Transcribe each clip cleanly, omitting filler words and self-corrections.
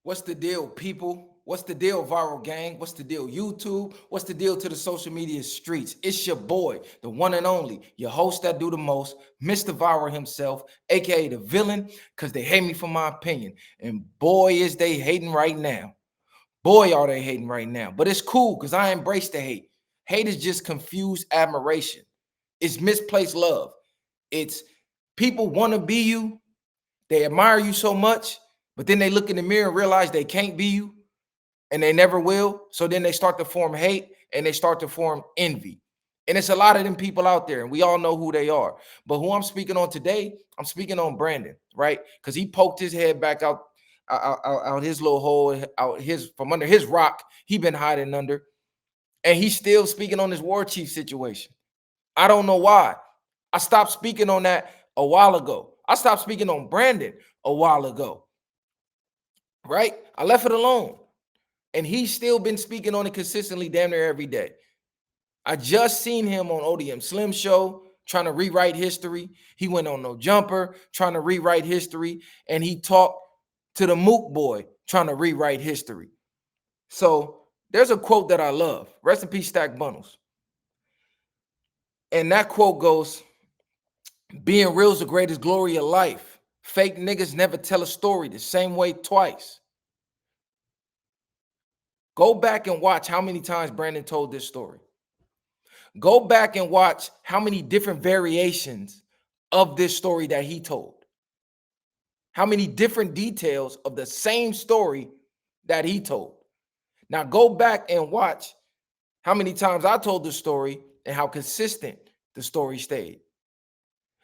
What's the deal, people? What's the deal, Viral Gang? What's the deal, YouTube? What's the deal to the social media streets? It's your boy, the one and only, your host that do the most, Mr. Viral himself, aka the villain, because they hate me for my opinion. And boy, is they hating right now. Boy, are they hating right now. But it's cool because I embrace the hate. Hate is just confused admiration. It's misplaced love. It's people want to be you, they admire you so much, but then they look in the mirror and realize they can't be you and they never will. So then they start to form hate and they start to form envy. And it's a lot of them people out there, and we all know who they are. But who I'm speaking on today, I'm speaking on Brandon, right? Because he poked his head back out his little hole, out his from under his rock he been hiding under, and he's still speaking on his war chief situation. I don't know why. I stopped speaking on that a while ago. I stopped speaking on Brandon a while ago, right? I left it alone. And he's still been speaking on it consistently damn near every day. I just seen him on ODM Slim Show trying to rewrite history. He went on No Jumper trying to rewrite history. And he talked to the Mook boy trying to rewrite history. So there's a quote that I love. Rest in peace, Stack Bundles. And that quote goes, being real is the greatest glory of life. Fake niggas never tell a story the same way twice. Go back and watch how many times Brandon told this story. Go back and watch how many different variations of this story that he told. How many different details of the same story that he told. Now go back and watch how many times I told the story and how consistent the story stayed.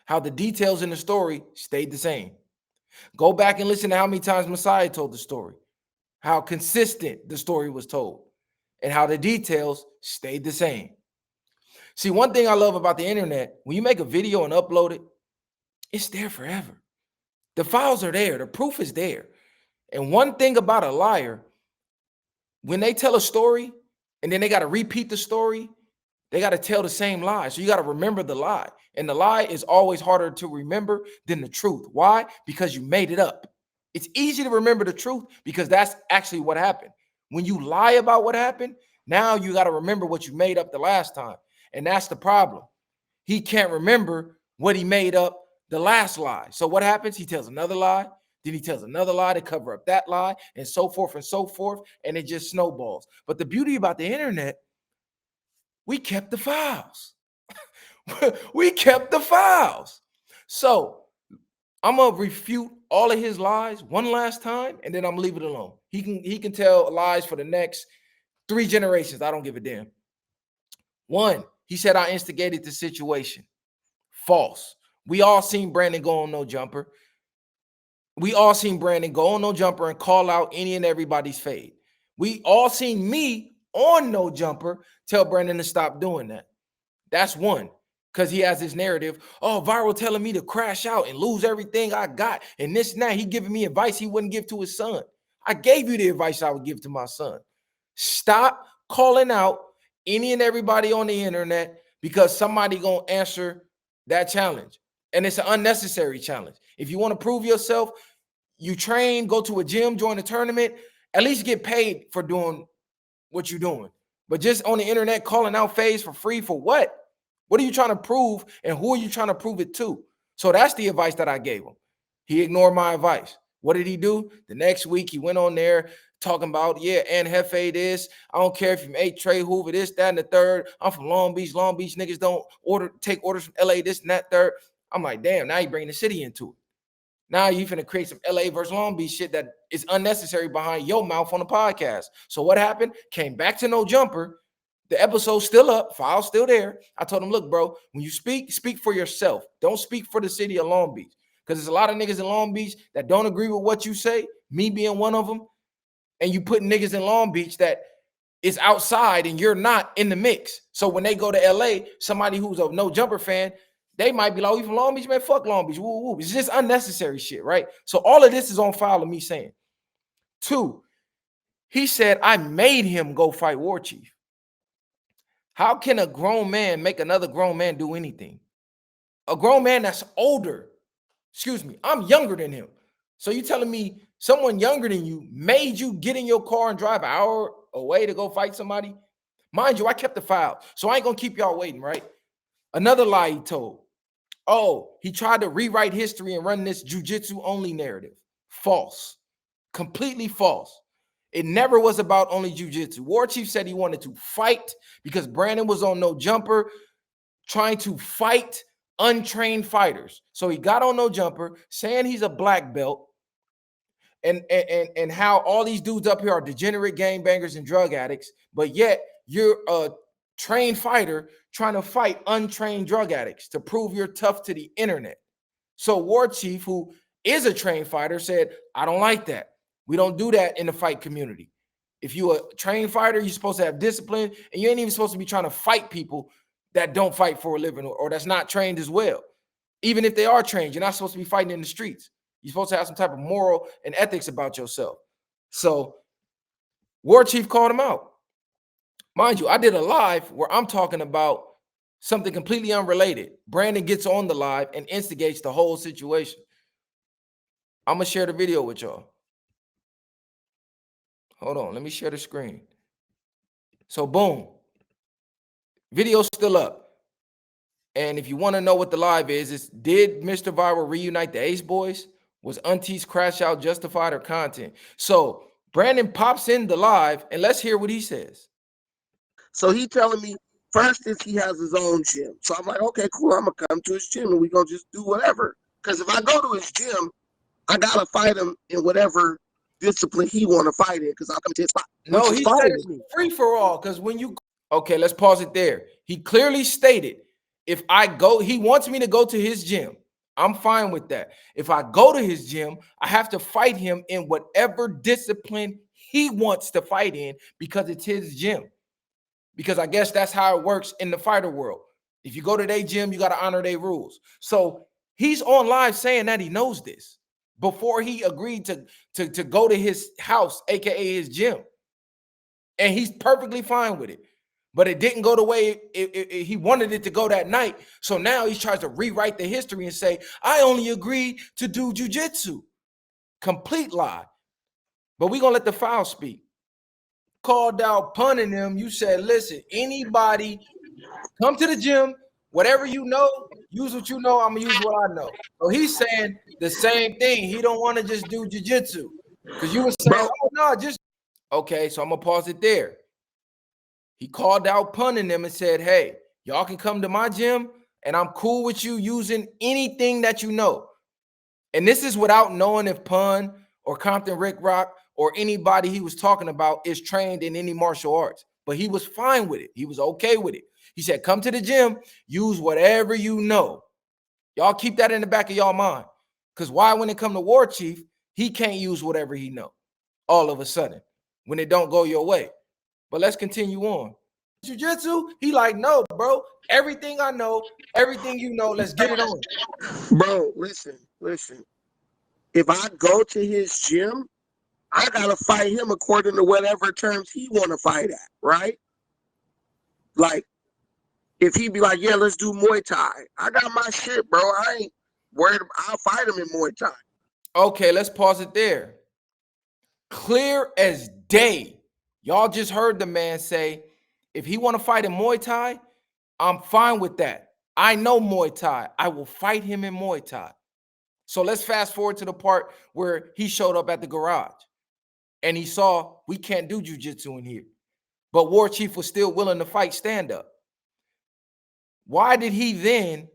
How the details in the story stayed the same. Go back and listen to how many times Messiah told the story. How consistent the story was told. And how the details stayed the same. See, one thing I love about the internet, when you make a video and upload it, it's there forever. The files are there. The proof is there. And one thing about a liar, when they tell a story and then they got to repeat the story, they got to tell the same lie. So you got to remember the lie. And the lie is always harder to remember than the truth. Why? Because you made it up. It's easy to remember the truth because that's actually what happened. When you lie about what happened, now you got to remember what you made up the last time. And that's the problem. He can't remember what he made up the last lie. So what happens? He tells another lie. Then he tells another lie to cover up that lie and so forth and so forth. And it just snowballs. But the beauty about the internet, we kept the files. We kept the files. So I'm gonna refute all of his lies one last time, and then I'm gonna leave it alone. He can tell lies for the next 3 generations. I don't give a damn. One, he said I instigated the situation. False. We all seen Brandon go on No Jumper. We all seen Brandon go on No Jumper and call out any and everybody's fade. We all seen me on No Jumper tell Brandon to stop doing that. That's one. Because he has this narrative, oh, Viral telling me to crash out and lose everything I got. And this and that, he giving me advice he wouldn't give to his son. I gave you the advice I would give to my son. Stop calling out any and everybody on the internet because somebody going to answer that challenge. And it's an unnecessary challenge. If you want to prove yourself, you train, go to a gym, join a tournament, at least get paid for doing what you're doing. But just on the internet calling out phase for free for what? What are you trying to prove and who are you trying to prove it to? So that's the advice that I gave him. He ignored my advice. What did he do? The next week he went on there talking about, yeah, and Hefe this. I don't care if you ate Trey Hoover, this, that, and the third. I'm from Long Beach. Long Beach niggas don't take orders from LA, this and that, third. I'm like, damn, now you bring the city into it. Now you finna create some LA versus Long Beach shit that is unnecessary behind your mouth on the podcast. So what happened? Came back to No Jumper. The episode's still up, file's still there. I told him, look, bro, when you speak for yourself. Don't speak for the city of Long Beach. Because there's a lot of niggas in Long Beach that don't agree with what you say, me being one of them. And you put niggas in Long Beach that is outside and you're not in the mix. So when they go to LA, somebody who's a No Jumper fan, they might be like, oh, you from Long Beach, man? Fuck Long Beach. Woo, woo. It's just unnecessary shit, right? So all of this is on file of me saying. 2, he said, I made him go fight War Chief. How can a grown man make another grown man do anything? A grown man that's older. Excuse me, I'm younger than him. So you telling me Someone younger than you made you get in your car and drive an hour away to go fight somebody. Mind you, I kept the file, so I ain't gonna keep y'all waiting, right? Another lie he told. Oh, he tried to rewrite history and run this jiu-jitsu only narrative. False. Completely false. It never was about only jiu-jitsu. War Chief said he wanted to fight because Brandon was on no jumper trying to fight untrained fighters. So he got on no jumper saying he's a black belt and how all these dudes up here are degenerate gangbangers and drug addicts, but yet you're a trained fighter trying to fight untrained drug addicts to prove you're tough to the internet. So War Chief, who is a trained fighter, said, I don't like that. We don't do that in the fight community. If you're a trained fighter, you're supposed to have discipline, and you ain't even supposed to be trying to fight people that don't fight for a living or that's not trained as well. Even if they are trained, you're not supposed to be fighting in the streets. You're supposed to have some type of moral and ethics about yourself. So War Chief called him out. Mind you, I did a live where I'm talking about something completely unrelated. Brandon gets on the live and instigates the whole situation. I'm going to share the video with y'all. Hold on. Let me share the screen. So boom. Video's still up. And if you want to know what the live is, it's did Mr. Viral reunite the Ace Boys? Was Auntie's crash out justified or content? So Brandon pops in the live and let's hear what he says. So he telling me first is he has his own gym. So I'm like, okay, cool. I'm gonna come to his gym and we gonna just do whatever. Because if I go to his gym, I gotta fight him in whatever discipline he want to fight in. Because I'll come to his spot. No, he said it's free for all. Because when you okay, let's pause it there. He clearly stated if I go, he wants me to go to his gym. I'm fine with that. If I go to his gym, I have to fight him in whatever discipline he wants to fight in because it's his gym. Because I guess that's how it works in the fighter world. If you go to their gym, you got to honor their rules. So he's on live saying that he knows this before he agreed to go to his house, aka his gym. And he's perfectly fine with it. But it didn't go the way he wanted it to go that night. So now he tries to rewrite the history and say, I only agreed to do jiu-jitsu. Complete lie. But we're going to let the file speak. Called out punning them. You said, listen, anybody come to the gym, whatever you know, use what you know. I'm going to use what I know. So he's saying the same thing. He don't want to just do jiu-jitsu. Because you were saying, oh, no, just. Okay, so I'm going to pause it there. He called out punning them and said, hey, y'all can come to my gym and I'm cool with you using anything that you know. And this is without knowing if Pun or Compton Rick Rock or anybody he was talking about is trained in any martial arts. But he was fine with it. He was okay with it. He said, come to the gym, use whatever you know. Y'all keep that in the back of y'all mind. Because why when it come to War Chief, he can't use whatever he know all of a sudden when it don't go your way. But let's continue on. Jiu-jitsu, he like, no, bro. Everything I know, everything you know, let's get it on. Bro, listen. If I go to his gym, I gotta fight him according to whatever terms he want to fight at, right? Like, if he be like, yeah, let's do Muay Thai. I got my shit, bro. I ain't worried. I'll fight him in Muay Thai. Okay, let's pause it there. Clear as day. Y'all just heard the man say, if he want to fight in Muay Thai, I'm fine with that. I know Muay Thai. I will fight him in Muay Thai. So let's fast forward to the part where he showed up at the garage and he saw we can't do jiu-jitsu in here. But War Chief was still willing to fight stand up. Why did he then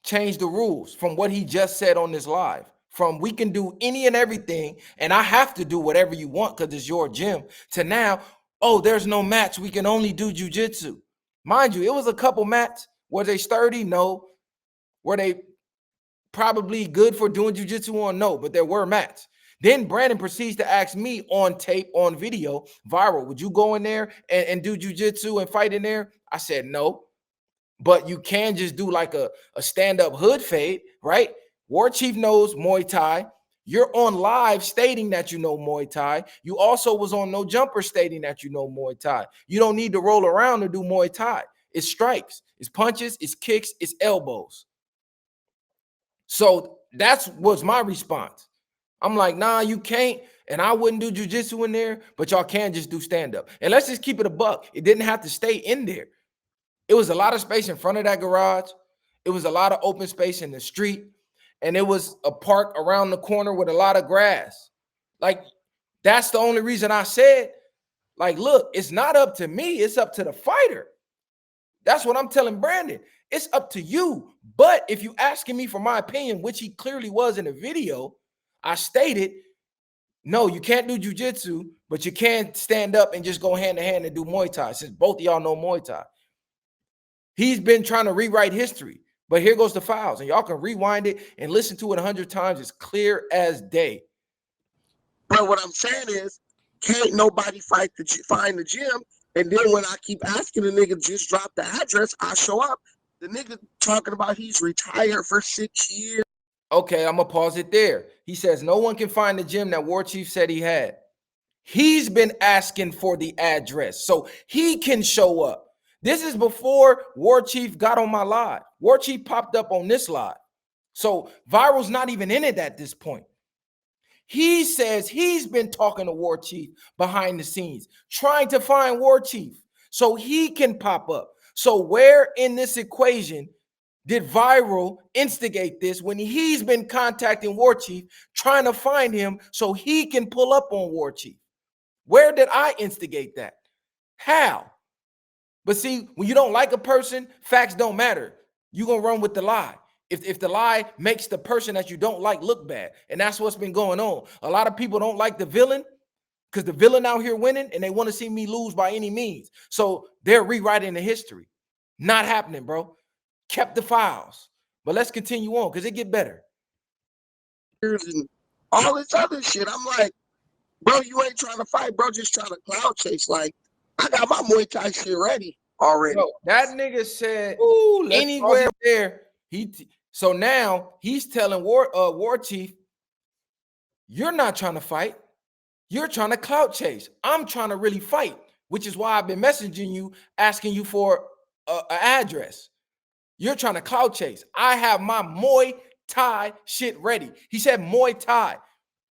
change the rules from what he just said on this live? From we can do any and everything, and I have to do whatever you want because it's your gym, to now, oh, there's no match. We can only do jiu-jitsu. Mind you, it was a couple mats. Were they sturdy? No. Were they probably good for doing jiu-jitsu on? No, but there were mats. Then Brandon proceeds to ask me on tape, on video, Viral, would you go in there and do jiu-jitsu and fight in there? I said no. But you can just do like a stand-up hood fade, right? War Chief knows Muay Thai. You're on live stating that you know Muay Thai. You also was on No Jumper stating that you know Muay Thai. You don't need to roll around to do Muay Thai. It's strikes, it's punches, it's kicks, it's elbows. So that's was my response. I'm like, nah, you can't. And I wouldn't do jiu-jitsu in there, but y'all can just do stand-up. And let's just keep it a buck. It didn't have to stay in there. It was a lot of space in front of that garage. It was a lot of open space in the street. And it was a park around the corner with a lot of grass. Like, that's the only reason I said, like, look, it's not up to me. It's up to the fighter. That's what I'm telling Brandon. It's up to you. But if you asking me for my opinion, which he clearly was in the video, I stated, no, you can't do jiu-jitsu, but you can stand up and just go hand to hand and do Muay Thai, since both of y'all know Muay Thai. He's been trying to rewrite history, but here goes the files, and y'all can rewind it and listen to it 100 times. It's clear as day. But what I'm saying is, can't nobody find the gym, and then when I keep asking the nigga just drop the address, I show up. The nigga talking about he's retired for 6 years. Okay, I'm gonna pause it there. He says no one can find the gym that War Chief said he had. He's been asking for the address so he can show up. This is before War Chief got on my live. War Chief popped up on this live. So Viiral's not even in it at this point. He says he's been talking to War Chief behind the scenes, trying to find War Chief so he can pop up. So where in this equation did Viiral instigate this when he's been contacting War Chief, trying to find him so he can pull up on War Chief? Where did I instigate that? How? But see, when you don't like a person, facts don't matter. You're going to run with the lie. If the lie makes the person that you don't like look bad. And that's what's been going on. A lot of people don't like the villain because the villain out here winning and they want to see me lose by any means. So they're rewriting the history. Not happening, bro. Kept the files. But let's continue on because it get better. And all this other shit. I'm like, bro, you ain't trying to fight, bro. Just trying to cloud chase. Like, I got my Muay Thai shit ready already. Bro, that nigga said, ooh, anywhere there. So now he's telling War Chief, you're not trying to fight. You're trying to clout chase. I'm trying to really fight, which is why I've been messaging you, asking you for an address. You're trying to clout chase. I have my Muay Thai shit ready. He said Muay Thai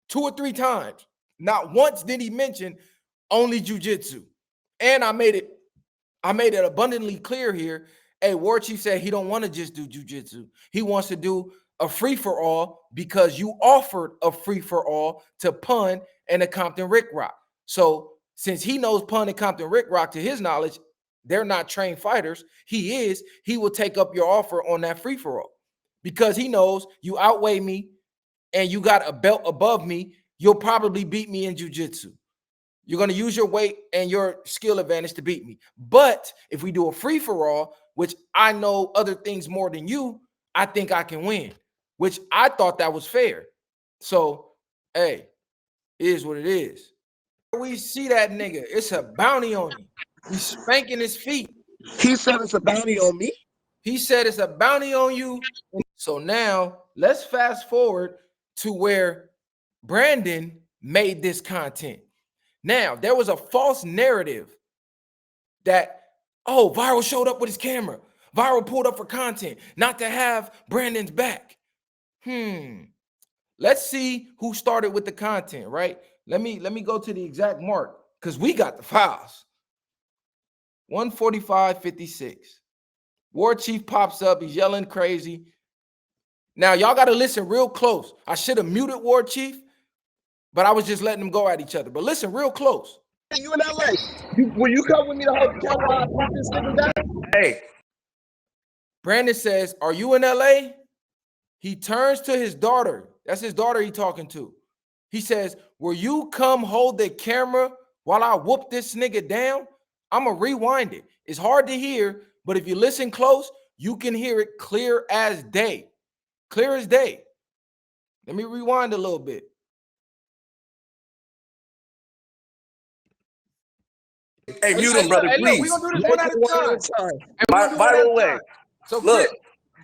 2 or 3 times. Not once did he mention only jiu-jitsu. And I made it abundantly clear here. Hey, War Chief said he don't want to just do jiu-jitsu. He wants to do a free-for-all because you offered a free-for-all to Pun and the Compton Rick Rock. So since he knows Pun and Compton Rick Rock, to his knowledge, they're not trained fighters. He will take up your offer on that free-for-all because he knows you outweigh me and you got a belt above me. You'll probably beat me in jiu-jitsu. You're going to use your weight and your skill advantage to beat me. But if we do a free-for-all, which I know other things more than you, I think I can win, which I thought that was fair. So, hey, it is what it is. We see that nigga. It's a bounty on him. He's spanking his feet. He said it's a bounty on me? He said it's a bounty on you. So now let's fast forward to where Brandon made this content. Now, there was a false narrative that, oh, Viiral showed up with his camera. Viiral pulled up for content, not to have Brandon's back. Let's see who started with the content, right? Let me go to the exact mark because we got the files. 145:56. War Chief pops up. He's yelling crazy. Now, y'all got to listen real close. I should have muted War Chief, but I was just letting them go at each other. But listen real close. You in LA? Will you come with me to hold the camera while I put this nigga down? Hey. Brandon says, are you in LA? He turns to his daughter. That's his daughter he talking to. He says, will you come hold the camera while I whoop this nigga down? I'm going to rewind it. It's hard to hear, but if you listen close, you can hear it clear as day. Clear as day. Let me rewind a little bit. Hey, mute him, brother, please. We're going to do this one at a time. Viral way. So, look. Chris,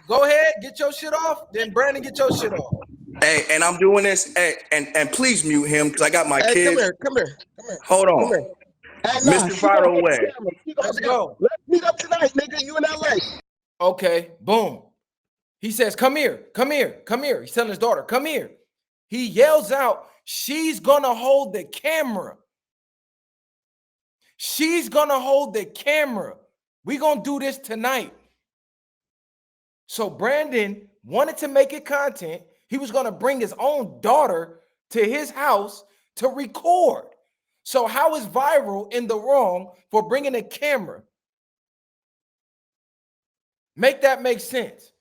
go ahead, get your shit off. Then Brandon, get your shit off. Hey, and I'm doing this. Hey, and please mute him because I got my kids. Come here. Hold on. Hey, Mr. Viral way. Let's go. Let's meet up tonight, nigga. You in LA. Okay, boom. He says, come here. He's telling his daughter, come here. He yells out, she's gonna hold the camera. She's gonna hold the camera. We're gonna do this tonight. So Brandon wanted to make it content. He was gonna bring his own daughter to his house to record. So how is Viiral in the wrong for bringing a camera? Make that make sense.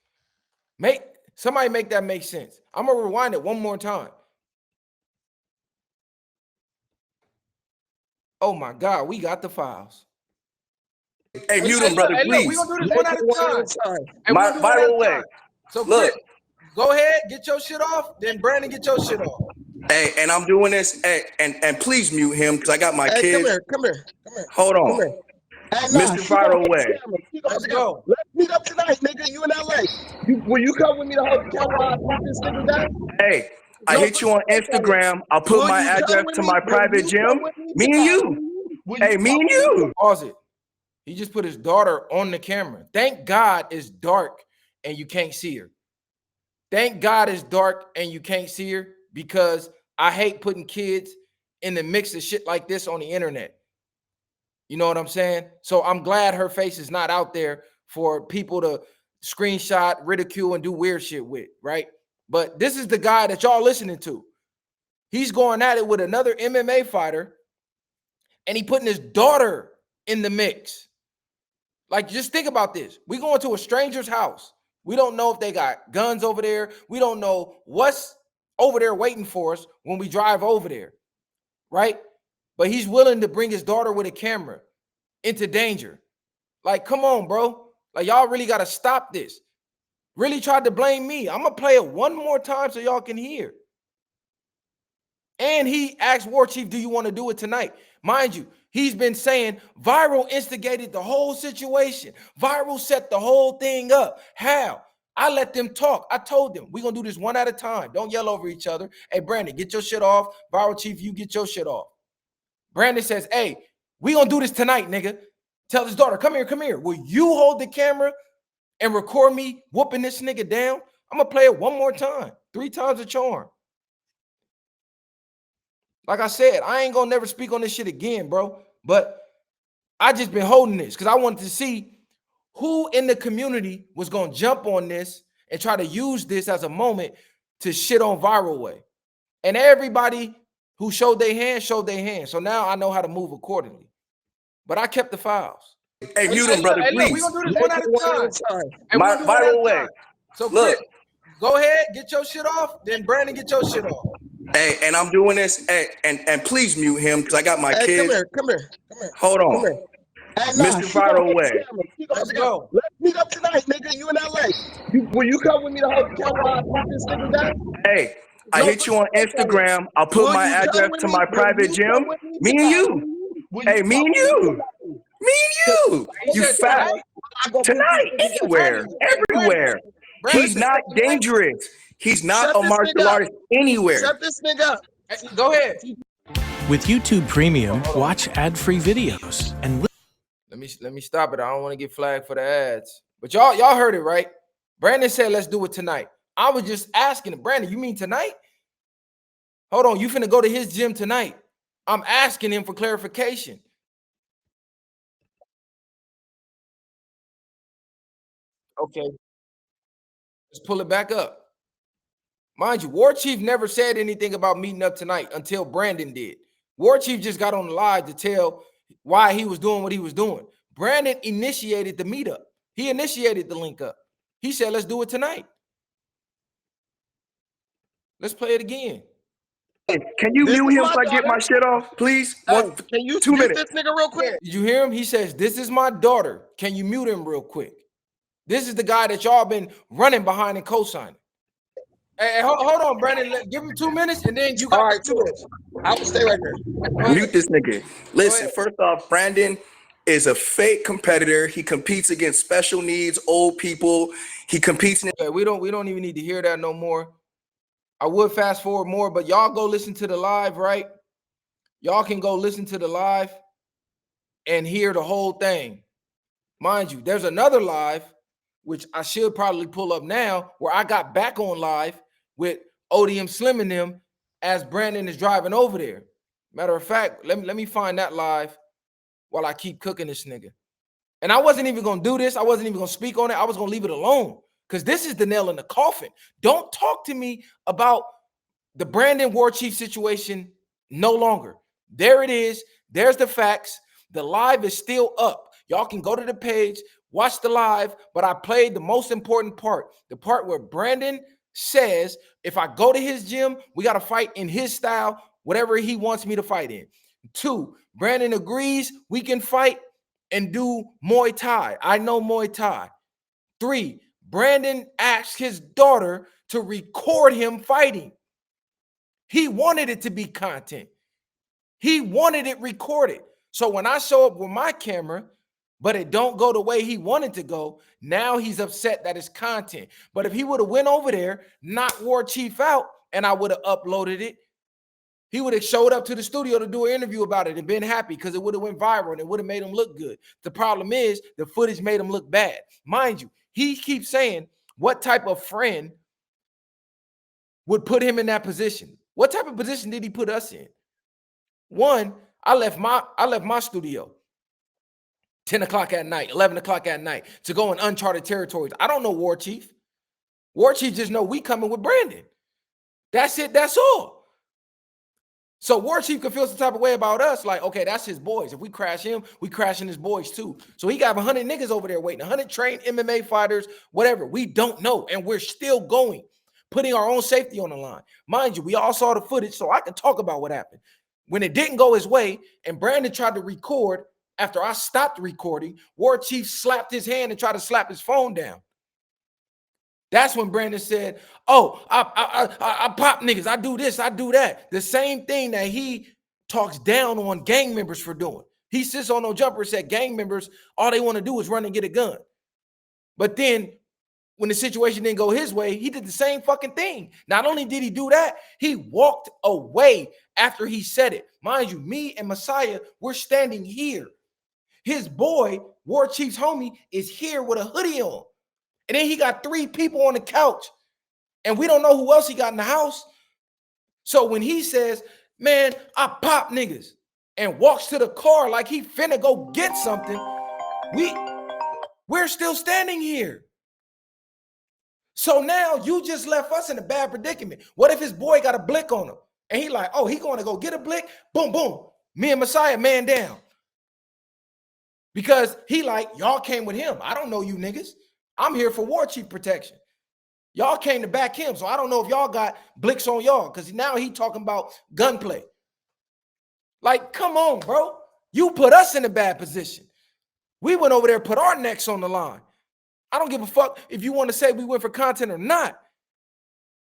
Somebody make that make sense. I'm gonna rewind it one more time. Oh my God, we got the files. Hey, mute him, brother, please. We're gonna do this one at a time. My viral way. So look, go ahead, get your shit off. Then Brandon, get your shit off. Hey, and I'm doing this. Hey, and please mute him because I got my kids. Come here. Hold on. Hey, Mr. Viral way. Let's go. Let's meet up tonight, nigga. You in LA. Will you come with me to hold the camera while I put this nigga down? Hey, I hit you on Instagram. I'll put my address to my private gym. Me and you. Hey, me and you. Pause it. He just put his daughter on the camera. Thank God it's dark and you can't see her. Thank God it's dark and you can't see her, because I hate putting kids in the mix of shit like this on the internet. You know what I'm saying? So I'm glad her face is not out there for people to screenshot, ridicule, and do weird shit with, right? But this is the guy that y'all listening to. He's going at it with another MMA fighter, and he putting his daughter in the mix. Like, just think about this. We going to a stranger's house. We don't know if they got guns over there. We don't know what's over there waiting for us when we drive over there, right? But he's willing to bring his daughter with a camera into danger. Like, come on, bro. Like, y'all really got to stop this. Really tried to blame me. I'm going to play it one more time so y'all can hear. And he asked War Chief, do you want to do it tonight? Mind you, he's been saying Viiral instigated the whole situation. Viiral set the whole thing up. How? I let them talk. I told them, we're going to do this one at a time. Don't yell over each other. Hey, Brandon, get your shit off. Viiral Chief, you get your shit off. Brandon says, hey, we going to do this tonight, nigga. Tell his daughter, come here. Will you hold the camera and record me whooping this nigga down? I'm going to play it one more time. 3 times a charm. Like I said, I ain't gonna never speak on this shit again, bro. But I just been holding this because I wanted to see who in the community was gonna jump on this and try to use this as a moment to shit on Viiral way. And everybody who showed their hand. So now I know how to move accordingly. But I kept the files. Hey, mute him, brother, please. We're gonna do this one at a time. My viral way. So look, go ahead, get your shit off. Then Brandon, get your shit off. Hey, and I'm doing this. Hey, and please mute him because I got my kids. Come here. Hold on. Hey, Mr. Viral way. Let's go. Let's meet up tonight, nigga. You in LA. Will you come with me to hold the camera while I put this nigga down? Hey, I hit you on Instagram. I'll put my address to my private gym. Me and you. Hey, me and you. Me and you. You fat. Tonight, anywhere, everywhere. He's not dangerous. He's not a martial artist anywhere. Shut this nigga up. Go ahead. With YouTube Premium, watch ad-free videos and let me stop it. I don't want to get flagged for the ads. But y'all heard it, right? Brandon said, let's do it tonight. I was just asking him, Brandon, you mean tonight? Hold on, you finna go to his gym tonight. I'm asking him for clarification. Okay. Let's pull it back up. Mind you, War Chief never said anything about meeting up tonight until Brandon did. War Chief just got on the live to tell why he was doing what he was doing. Brandon initiated the meetup. He initiated the link up. He said, let's do it tonight. Let's play it again. Hey, can you mute him so I get my shit off, please? Can you 2 minutes? this nigga real quick? Did you hear him? He says, this is my daughter. Can you mute him real quick? This is the guy that y'all been running behind and co-signing. Hey, hold on, Brandon. Give him 2 minutes, and then you got all right, 2 minutes. I will stay right there. Mute this nigga. Listen, first off, Brandon is a fake competitor. He competes against special needs, old people. He competes in. Okay, we don't even need to hear that no more. I would fast forward more, but y'all go listen to the live, right? Y'all can go listen to the live and hear the whole thing. Mind you, there's another live, which I should probably pull up now, where I got back on live with ODM Slim and them as Brandon is driving over there. Matter of fact, let me find that live while I keep cooking this nigga. And I wasn't even gonna do this. I wasn't even gonna speak on it. I was gonna leave it alone because this is the nail in the coffin. Don't talk to me about the Brandon War Chief situation no longer. There it is. There's the facts. The live is still up. Y'all can go to the page, watch the live, but I played the most important part, the part where Brandon says, if I go to his gym, we got to fight in his style, whatever he wants me to fight in. 2, Brandon agrees we can fight and do Muay Thai. I know Muay Thai. 3, Brandon asked his daughter to record him fighting. He wanted it to be content. He wanted it recorded. So when I show up with my camera, but it don't go the way he wanted to go, now he's upset that it's content. But if he would have went over there, knocked War Chief out, and I would have uploaded it, he would have showed up to the studio to do an interview about it and been happy because it would have went viral and it would have made him look good. The problem is the footage made him look bad. Mind you, he keeps saying, what type of friend would put him in that position? What type of position did he put us in? 1, I left my studio 10 o'clock at night, 11 o'clock at night to go in uncharted territories. I don't know War Chief. War Chief just know we coming with Brandon. That's it. That's all. So War Chief could feel some type of way about us, like, okay, that's his boys. If we crash him, we crashing his boys too. So he got 100 niggas over there waiting, 100 trained MMA fighters, whatever. We don't know, and we're still going, putting our own safety on the line. Mind you, we all saw the footage, so I can talk about what happened. When it didn't go his way, and Brandon tried to record, after I stopped recording, War Chief slapped his hand and tried to slap his phone down. That's when Brandon said, oh, I pop niggas. I do this, I do that. The same thing that he talks down on gang members for doing. He sits on no jumper and said gang members, all they want to do is run and get a gun. But then when the situation didn't go his way, he did the same fucking thing. Not only did he do that, he walked away after he said it. Mind you, me and Messiah, we're standing here. His boy, War Chief's homie, is here with a hoodie on. And then he got 3 people on the couch. And we don't know who else he got in the house. So when he says, man, I pop niggas, and walks to the car like he finna go get something, we're still standing here. So now you just left us in a bad predicament. What if his boy got a blick on him? And he like, oh, he going to go get a blick? Boom, boom. Me and Messiah, man down. Because he like, y'all came with him. I don't know you niggas. I'm here for War Chief protection. Y'all came to back him, so I don't know if y'all got blicks on y'all, because now he talking about gunplay. Like, come on, bro. You put us in a bad position. We went over there, put our necks on the line. I don't give a fuck if you want to say we went for content or not.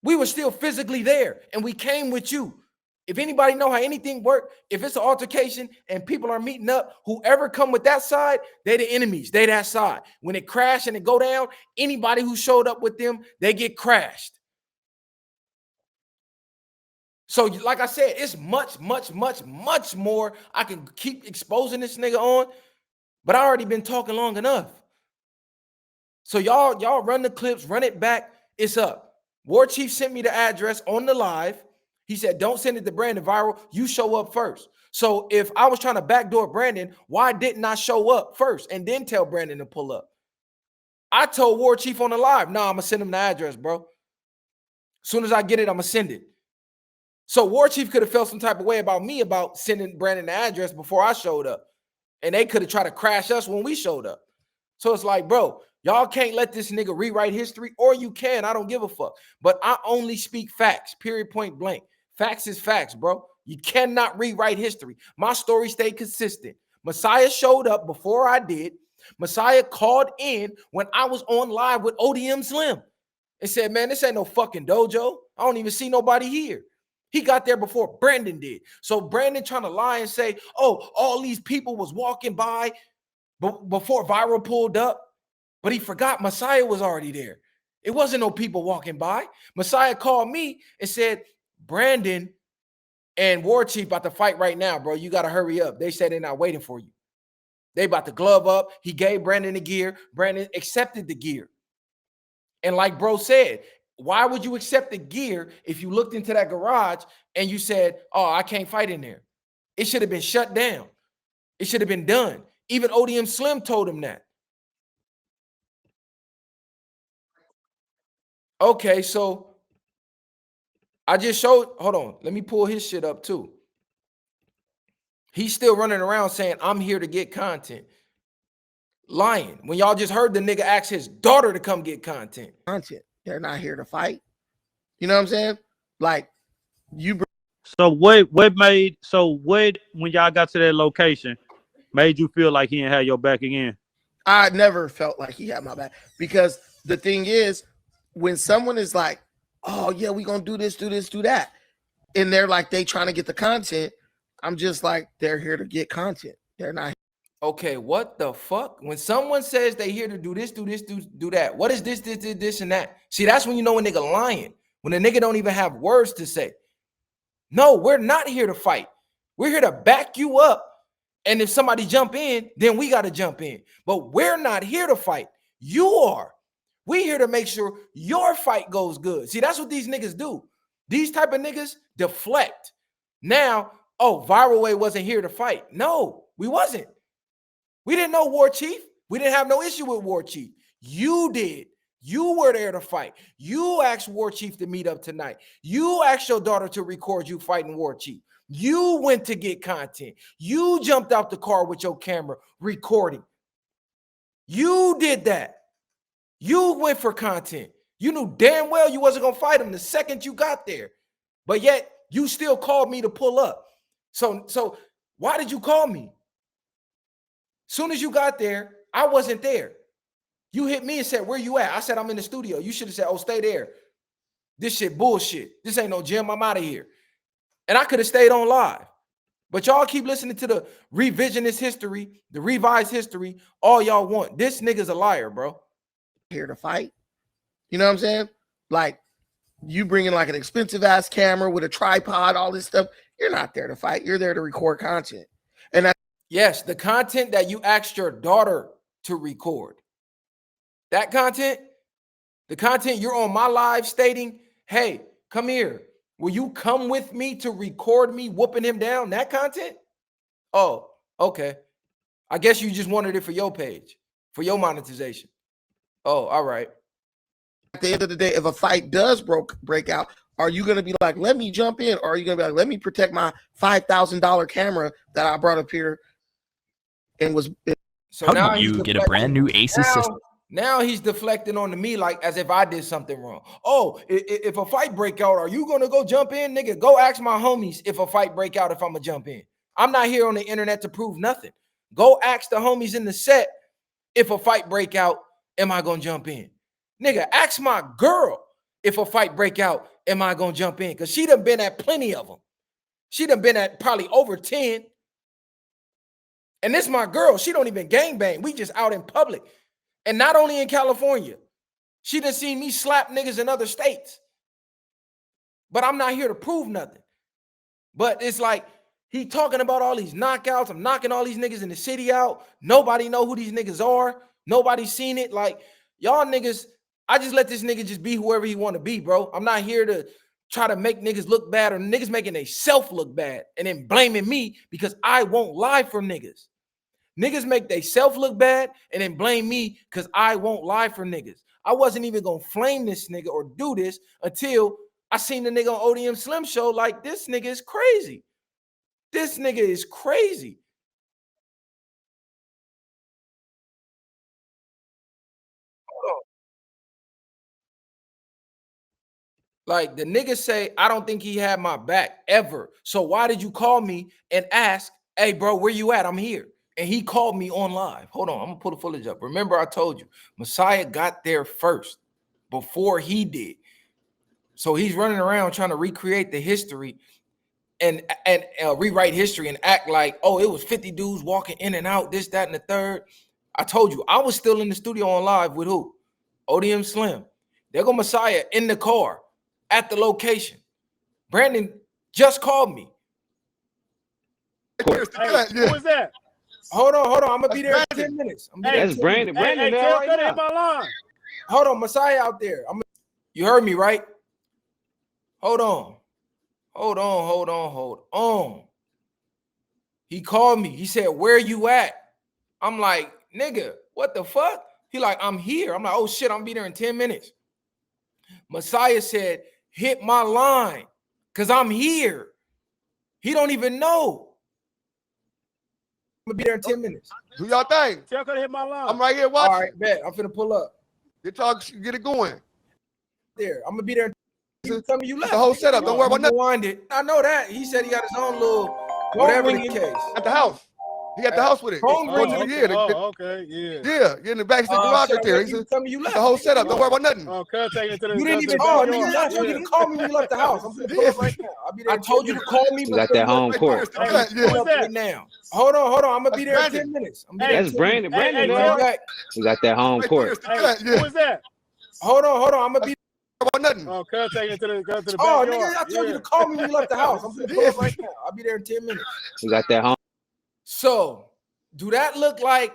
We were still physically there, and we came with you. If anybody know how anything works, if it's an altercation and people are meeting up, whoever come with that side, they the enemies. They that side. When it crash and it go down, anybody who showed up with them, they get crashed. So like I said, it's much more I can keep exposing this nigga on, but I already been talking long enough. So y'all run the clips, run it back. It's up. War Chief sent me the address on the live. He said, don't send it to Brandon Viral. You show up first. So if I was trying to backdoor Brandon, why didn't I show up first and then tell Brandon to pull up? I told War Chief on the live, nah, I'm going to send him the address, bro. As soon as I get it, I'm going to send it. So War Chief could have felt some type of way about me about sending Brandon the address before I showed up. And they could have tried to crash us when we showed up. So it's like, bro, y'all can't let this nigga rewrite history, or you can. I don't give a fuck. But I only speak facts, period, point blank. Facts is facts, bro. You cannot rewrite history. My story stayed consistent. Messiah showed up before I did. Messiah called in when I was on live with ODM Slim and said, man, this ain't no fucking dojo. I don't even see nobody here. He got there before Brandon did. So Brandon trying to lie and say, oh, all these people was walking by before Viiral pulled up, but he forgot Messiah was already there. It wasn't no people walking by. Messiah called me and said, Brandon and War Chief about to fight right now, bro. You got to hurry up. They said they're not waiting for you. They about to glove up. He gave Brandon the gear. Brandon accepted the gear. And like bro said, why would you accept the gear if you looked into that garage and you said, oh, I can't fight in there? It should have been shut down. It should have been done. Even ODM Slim told him that. Okay, so I just showed, hold on, let me pull his shit up too. He's still running around saying, I'm here to get content. Lying. When y'all just heard the nigga ask his daughter to come get content. They're not here to fight. You know what I'm saying? Like, So what when y'all got to that location made you feel like he didn't have your back again? I never felt like he had my back, because the thing is, when someone is like, oh yeah, we gonna do this, do this, do that, and they're like, they trying to get the content, I'm just like, they're here to get content. They're not. Okay, what the fuck? When someone says they here to do this, do this, do that, what is this, and that? See, that's when you know a nigga lying. When a nigga don't even have words to say. No, we're not here to fight. We're here to back you up. And if somebody jump in, then we got to jump in. But we're not here to fight. You are. We here to make sure your fight goes good. See, that's what these niggas do. These type of niggas deflect. Now, oh, Viiral Way wasn't here to fight. No, we wasn't. We didn't know War Chief. We didn't have no issue with War Chief. You did. You were there to fight. You asked War Chief to meet up tonight. You asked your daughter to record you fighting War Chief. You went to get content. You jumped out the car with your camera recording. You did that. You went for content. You knew damn well you wasn't going to fight him the second you got there. But yet you still called me to pull up. So why did you call me? Soon as you got there, I wasn't there. You hit me and said, where you at? I said, I'm in the studio. You should have said, oh, stay there. This shit bullshit. This ain't no gym. I'm out of here. And I could have stayed on live. But y'all keep listening to the revisionist history, the revised history, all y'all want. This nigga's a liar, bro. Here to fight. You know what I'm saying? Like, you bring in like an expensive ass camera with a tripod, all this stuff. You're not there to fight. You're there to record content. And that, yes, the content that you asked your daughter to record. That content, the content you're on my live stating, hey, come here. Will you come with me to record me whooping him down? That content? Oh, okay. I guess you just wanted it for your page, for your monetization. Oh, all right. at the end of the day, if a fight does break out, are you going to be like, let me jump in? Or are you going to be like, let me protect my $5,000 camera that I brought up here and was. So how now do you get a brand new ACES system? Now he's deflecting onto me like as if I did something wrong. Oh, if a fight break out, are you going to go jump in? Nigga, go ask my homies if a fight break out if I'm going to jump in. I'm not here on the internet to prove nothing. Go ask the homies in the set if a fight break out, am I going to jump in? Nigga, ask my girl if a fight break out, am I going to jump in? Because she done been at plenty of them. She done been at probably over 10. And this my girl. She don't even gangbang. We just out in public. And not only in California. She done seen me slap niggas in other states. But I'm not here to prove nothing. But it's like, he talking about all these knockouts. I'm knocking all these niggas in the city out. Nobody know who these niggas are. Nobody seen it. Like, y'all niggas, I just let this nigga just be whoever he want to be, bro. I'm not here to try to make niggas look bad or niggas making they self look bad and then blaming me because I won't lie for niggas. Niggas make they self look bad and then blame me because I won't lie for niggas. I wasn't even going to flame this nigga or do this until I seen the nigga on ODM Slim show like, this nigga is crazy. This nigga is crazy. Hold on. Like the nigga say, I don't think he had my back ever. So why did you call me and ask, hey, bro, where you at? I'm here. And he called me on live. Hold on, I'm gonna pull the footage up. Remember, I told you, Messiah got there first before he did. So he's running around trying to recreate the history and rewrite history and act like, oh, it was 50 dudes walking in and out, this, that, and the third. I told you, I was still in the studio on live with who? ODM Slim. There go Messiah in the car at the location. Brandon just called me. Hey, who is that? Hold on. I'm gonna be there in 10 minutes. That's Brandon. Brandon, tell that in my line. Hold on, Messiah out there. You heard me, right? Hold on. Hold on, hold on, hold on. He called me. He said, where you at? I'm like, nigga, what the fuck? He like, I'm here. I'm like, oh shit, I'm gonna be there in 10 minutes. Messiah said, hit my line, because I'm here. He don't even know. I'm gonna be there in 10 minutes. Do y'all thing. Tell her to hit my line. I'm right here watching. All right, bet. I'm finna pull up. Get it going. There. I'm gonna be there. Tell me you left. The whole setup. Don't worry about nothing. Rewind it. I know that. He said he got his own little whatever the case. At the house. He at the house with it. Okay, yeah. Yeah, you're in the back of the garage right there. He said, tell me you left. the whole setup. Don't worry about nothing. Oh, take it to the. You didn't even call me. You left. You didn't call me when you left the house. I'm gonna pull up right now. I'll be there. I told you to call me. You got that home court. Right now. Hold on. I'm gonna be there in 10 minutes. That's Brandon. Brandon, you got that home court. Who is that? Hold on. I'm gonna be. About nothing. Oh, take it to the. Oh, nigga, I told you to call me when you left the house. I'm gonna pull up right now. I'll be there in 10 minutes. You got that home. So, do that look like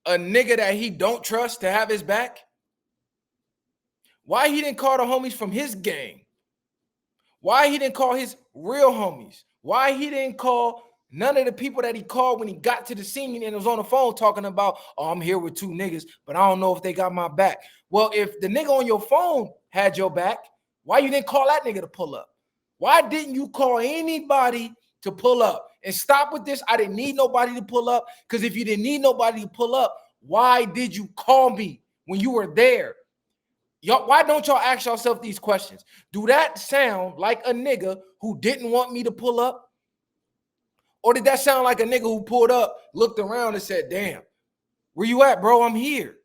a nigga that he don't trust to have his back? Why he didn't call the homies from his gang? Why he didn't call his real homies? Why he didn't call none of the people that he called when he got to the scene and was on the phone talking about, oh, I'm here with two niggas, but I don't know if they got my back. Well, if the nigga on your phone had your back, why you didn't call that nigga to pull up? Why didn't you call anybody to pull up? And stop with this. I didn't need nobody to pull up, because if you didn't need nobody to pull up, why did you call me when you were there? Y'all, why don't y'all ask yourself these questions? Do that sound like a nigga who didn't want me to pull up? Or did that sound like a nigga who pulled up, looked around and said, damn, where you at, bro? I'm here.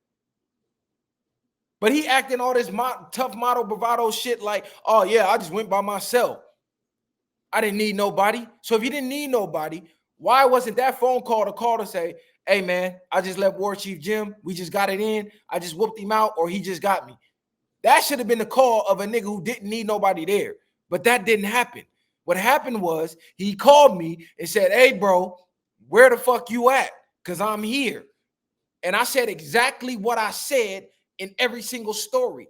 But he acting all this tough model bravado shit like, oh yeah, I just went by myself. I didn't need nobody. So if you didn't need nobody, why wasn't that phone call to say, hey man, I just left War Chief Jim. We just got it in. I just whooped him out, or he just got me. That should have been the call of a nigga who didn't need nobody there. But that didn't happen. What happened was he called me and said, hey bro, where the fuck you at? Because I'm here. And I said exactly what I said in every single story.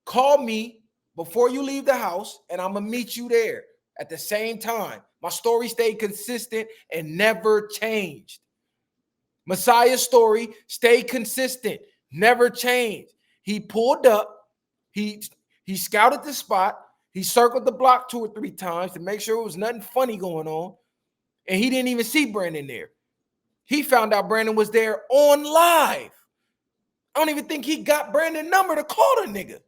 Call me before you leave the house and I'm gonna meet you there at the same time. My story stayed consistent and never changed. Messiah's story stayed consistent, never changed. He pulled up, he scouted the spot, he circled the block 2 or 3 times to make sure it was nothing funny going on, and he didn't even see Brandon there. He found out Brandon was there on live. I don't even think he got Brandon's number to call the nigga.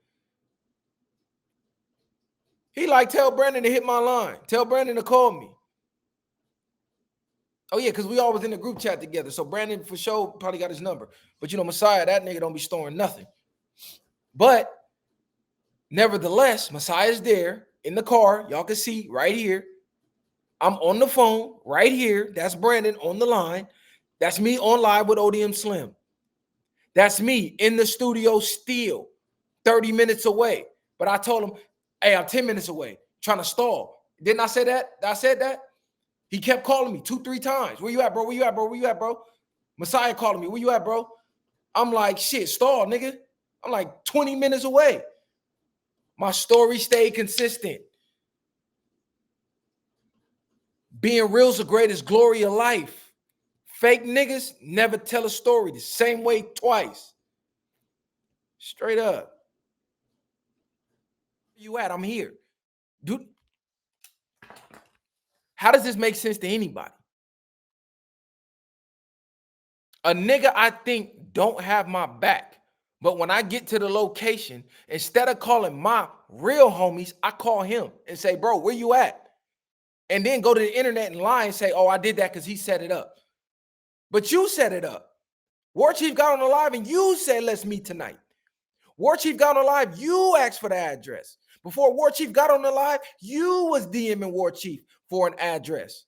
He like, tell Brandon to hit my line. Tell Brandon to call me. Oh yeah, because we all was in the group chat together. So Brandon for sure probably got his number. But you know, Messiah, that nigga don't be storing nothing. But nevertheless, Messiah's there in the car. Y'all can see right here. I'm on the phone right here. That's Brandon on the line. That's me on live with ODM Slim. That's me in the studio still 30 minutes away. But I told him, hey, I'm 10 minutes away, trying to stall. Didn't I say that? I said that? He kept calling me 2-3 times. Where you at, bro? Where you at, bro? Where you at, bro? Messiah calling me. Where you at, bro? I'm like, shit, stall, nigga. I'm like 20 minutes away. My story stayed consistent. Being real's the greatest glory of life. Fake niggas never tell a story the same way twice. Straight up. Where you at? I'm here. Dude, how does this make sense to anybody? A nigga I think don't have my back, but when I get to the location, instead of calling my real homies, I call him and say, bro, where you at? And then go to the internet and lie and say, oh, I did that because he set it up. But you set it up. War Chief got on the live and you said, let's meet tonight. War Chief got on the live, you asked for the address. Before War Chief got on the live, you was DMing War Chief for an address.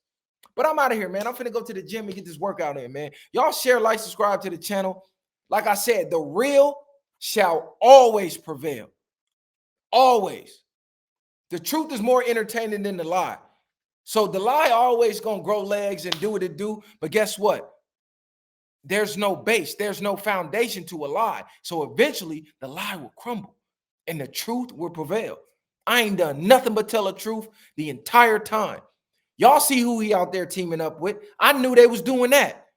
But I'm out of here, man. I'm finna go to the gym and get this workout in, man. Y'all share, like, subscribe to the channel. Like I said, the real shall always prevail. Always. The truth is more entertaining than the lie. So the lie always gonna grow legs and do what it do. But guess what? There's no base. There's no foundation to a lie. So eventually the lie will crumble. and the truth will prevail. I ain't done nothing but tell the truth the entire time. Y'all see who he out there teaming up with. I knew they was doing that.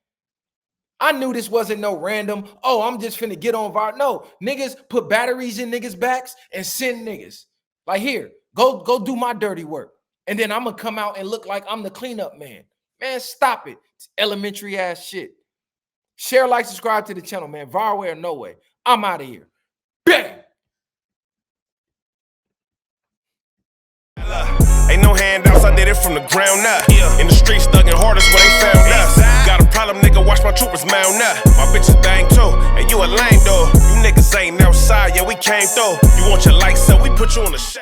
I knew this wasn't no random, oh, I'm just finna get on Viiral. No, niggas put batteries in niggas' backs and send niggas. Like, here, go do my dirty work. And then I'm gonna come out and look like I'm the cleanup man. Man, stop it. It's elementary ass shit. Share, like, subscribe to the channel, man. Viiral way or no way. I'm out of here. Bang! Ain't no handouts, I did it from the ground up. In the streets, thugging hardest when they found us. Got a problem, nigga, watch my troopers mount up. My bitch is dang too, and you a lame though. You niggas ain't outside, yeah, we came through. You want your lights up, we put you on the shade.